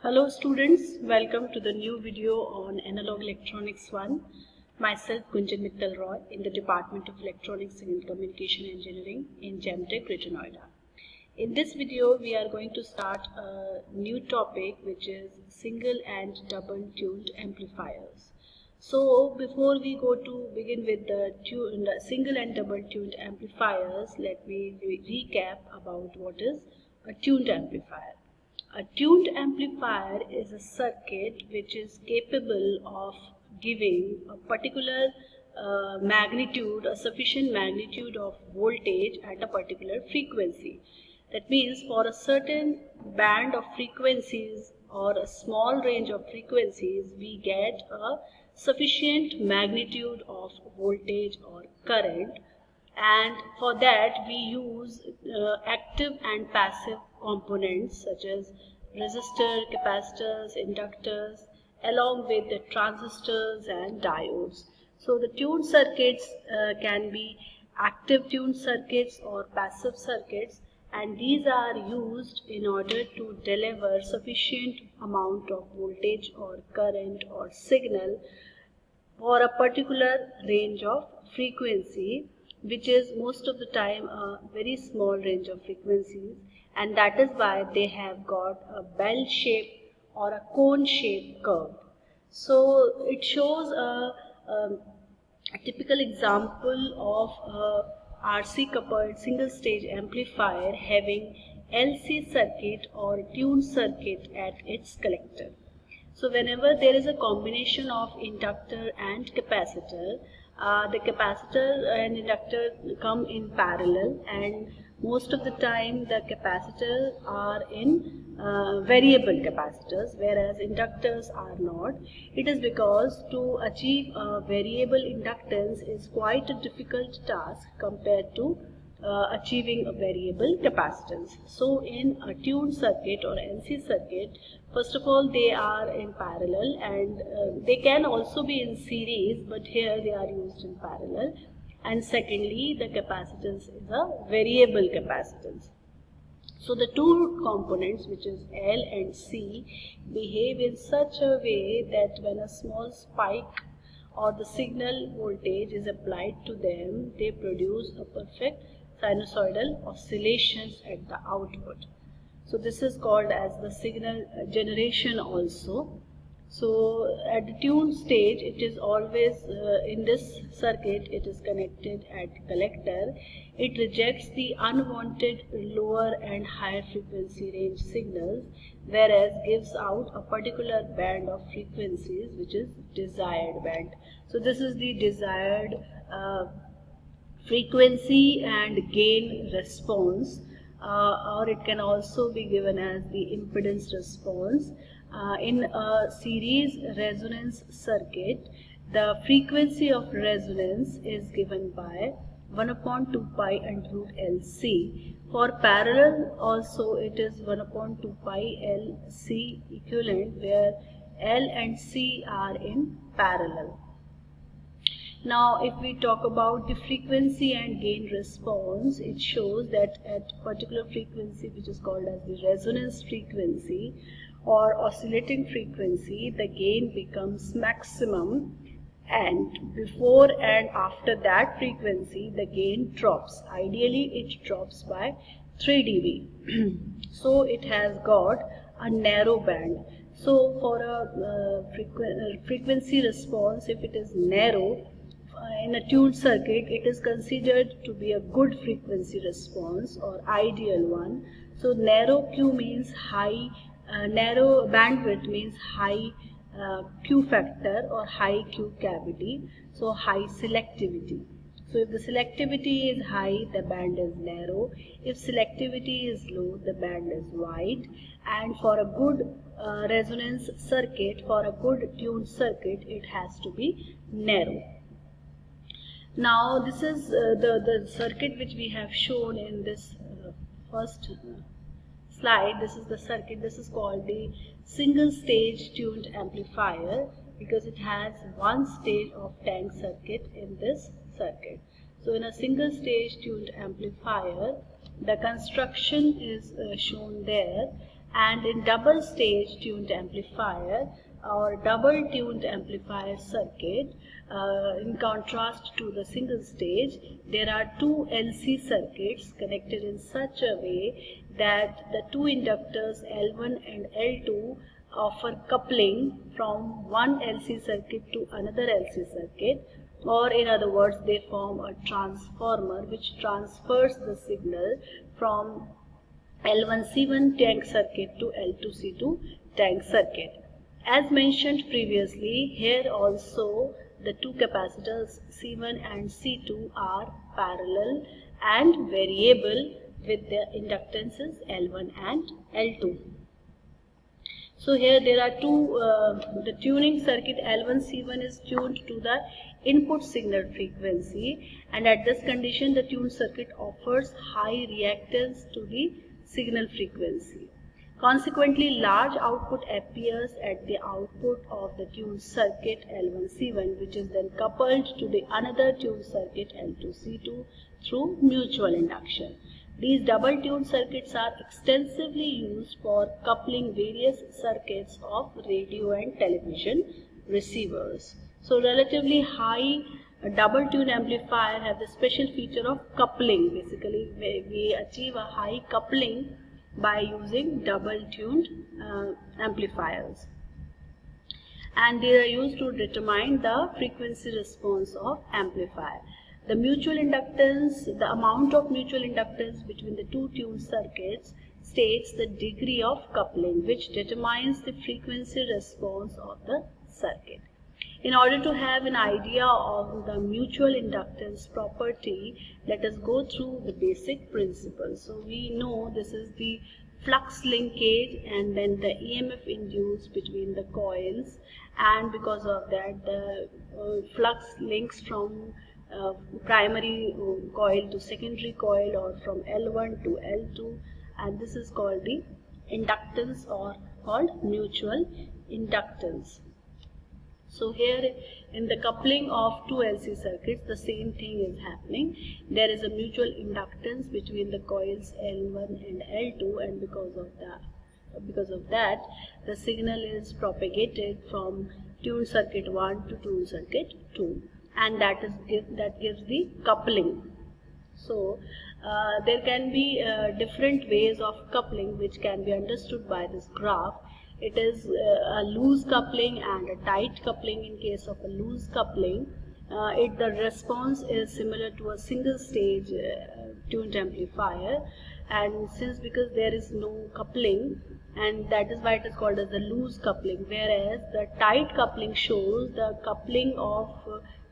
Hello students, welcome to the new video on Analog Electronics 1. Myself Gunjan Mittal Roy in the Department of Electronics and Communication Engineering in GEMTech, Greater Noida. In this video we are going to start a new topic which is single and double tuned amplifiers. So before we go to begin with the single and double tuned amplifiers, let me recap about what is a tuned amplifier. A tuned amplifier is a circuit which is capable of giving a particular magnitude, a sufficient magnitude of voltage at a particular frequency. That means for a certain band of frequencies or a small range of frequencies, we get a sufficient magnitude of voltage or current, and for that we use active and passive components such as resistor, capacitors, inductors, along with the transistors and diodes. So the tuned circuits can be active tuned circuits or passive circuits, and these are used in order to deliver sufficient amount of voltage or current or signal for a particular range of frequency, which is most of the time a very small range of frequencies, and that is why they have got a bell shape or a cone shaped curve. So it shows a typical example of a RC coupled single stage amplifier having LC circuit or tuned circuit at its collector. So whenever there is a combination of inductor and capacitor, the capacitor and inductor come in parallel, and most of the time the capacitors are in variable capacitors, whereas inductors are not. It is because to achieve a variable inductance is quite a difficult task compared to achieving a variable capacitance. So in a tuned circuit or LC circuit, first of all they are in parallel, and they can also be in series, but here they are used in parallel. And secondly, the capacitance is a variable capacitance. So the two components, which is L and C, behave in such a way that when a small spike or the signal voltage is applied to them, they produce a perfect sinusoidal oscillations at the output. So this is called as the signal generation also. So at the tuned stage, it is always in this circuit, it is connected at collector. It rejects the unwanted lower and higher frequency range signals, whereas gives out a particular band of frequencies which is desired band. So this is the desired frequency and gain response, or it can also be given as the impedance response. In a series resonance circuit, the frequency of resonance is given by 1 upon 2 pi under root LC. For parallel also it is 1 upon 2 pi LC equivalent, where L and C are in parallel. Now if we talk about the frequency and gain response, it shows that at particular frequency, which is called as the resonance frequency or oscillating frequency, the gain becomes maximum, and before and after that frequency the gain drops. Ideally it drops by 3 dB. So it has got a narrow band. So for a frequency response, if it is narrow, in a tuned circuit, it is considered to be a good frequency response or ideal one. So narrow Q means high, narrow bandwidth means high Q factor or high Q cavity, so high selectivity. So if the selectivity is high, the band is narrow. If selectivity is low, the band is wide. And for a good resonance circuit, for a good tuned circuit, it has to be narrow. Now this is the circuit which we have shown in this first slide. This is the circuit. This is called the single stage tuned amplifier because it has one stage of tank circuit in this circuit. So in a single stage tuned amplifier, the construction is shown there, And in double stage tuned amplifier or double tuned amplifier circuit, in contrast to the single stage, there are two LC circuits connected in such a way that the two inductors L1 and L2 offer coupling from one LC circuit to another LC circuit, or in other words, they form a transformer which transfers the signal from L1C1 tank circuit to L2C2 tank circuit. As mentioned previously, here also the two capacitors C1 and C2 are parallel and variable with their inductances L1 and L2. So here there are two, the tuning circuit L1C1 is tuned to the input signal frequency, and at this condition the tuned circuit offers high reactance to the signal frequency. Consequently, large output appears at the output of the tuned circuit L1C1, which is then coupled to the another tuned circuit L2C2 through mutual induction. These double tuned circuits are extensively used for coupling various circuits of radio and television receivers. So relatively high double tuned amplifier have the special feature of coupling. Basically, we achieve a high coupling by using double tuned amplifiers, and they are used to determine the frequency response of amplifier. The mutual inductance, the amount of mutual inductance between the two tuned circuits states the degree of coupling, which determines the frequency response of the circuit. In order to have an idea of the mutual inductance property, let us go through the basic principles. So we know this is the flux linkage and then the EMF induced between the coils, and because of that the flux links from primary coil to secondary coil or from L1 to L2, and this is called the inductance or called mutual inductance. So here in the coupling of two LC circuits, the same thing is happening. There is a mutual inductance between the coils L1 and L2, and because of that the signal is propagated from tuned circuit 1 to tuned circuit 2, and that gives the coupling. So there can be different ways of coupling which can be understood by this graph. It is a loose coupling and a tight coupling. In case of a loose coupling, the response is similar to a single stage tuned amplifier, and because there is no coupling, and that is why it is called as a loose coupling, whereas the tight coupling shows the coupling of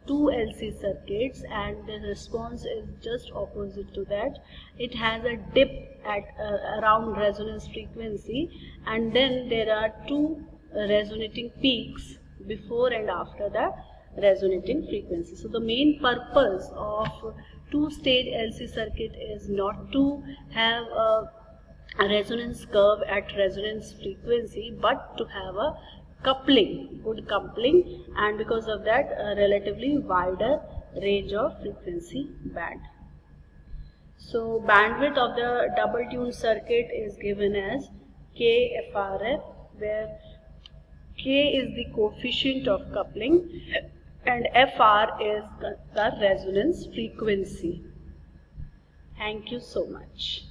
two LC circuits, and the response is just opposite to that. It has a dip at around resonance frequency, and then there are two resonating peaks before and after the resonating frequency. So the main purpose of two-stage LC circuit is not to have a resonance curve at resonance frequency, but to have a good coupling, and because of that a relatively wider range of frequency band. So bandwidth of the double tuned circuit is given as KFRF, where K is the coefficient of coupling and FR is the resonance frequency. Thank you so much.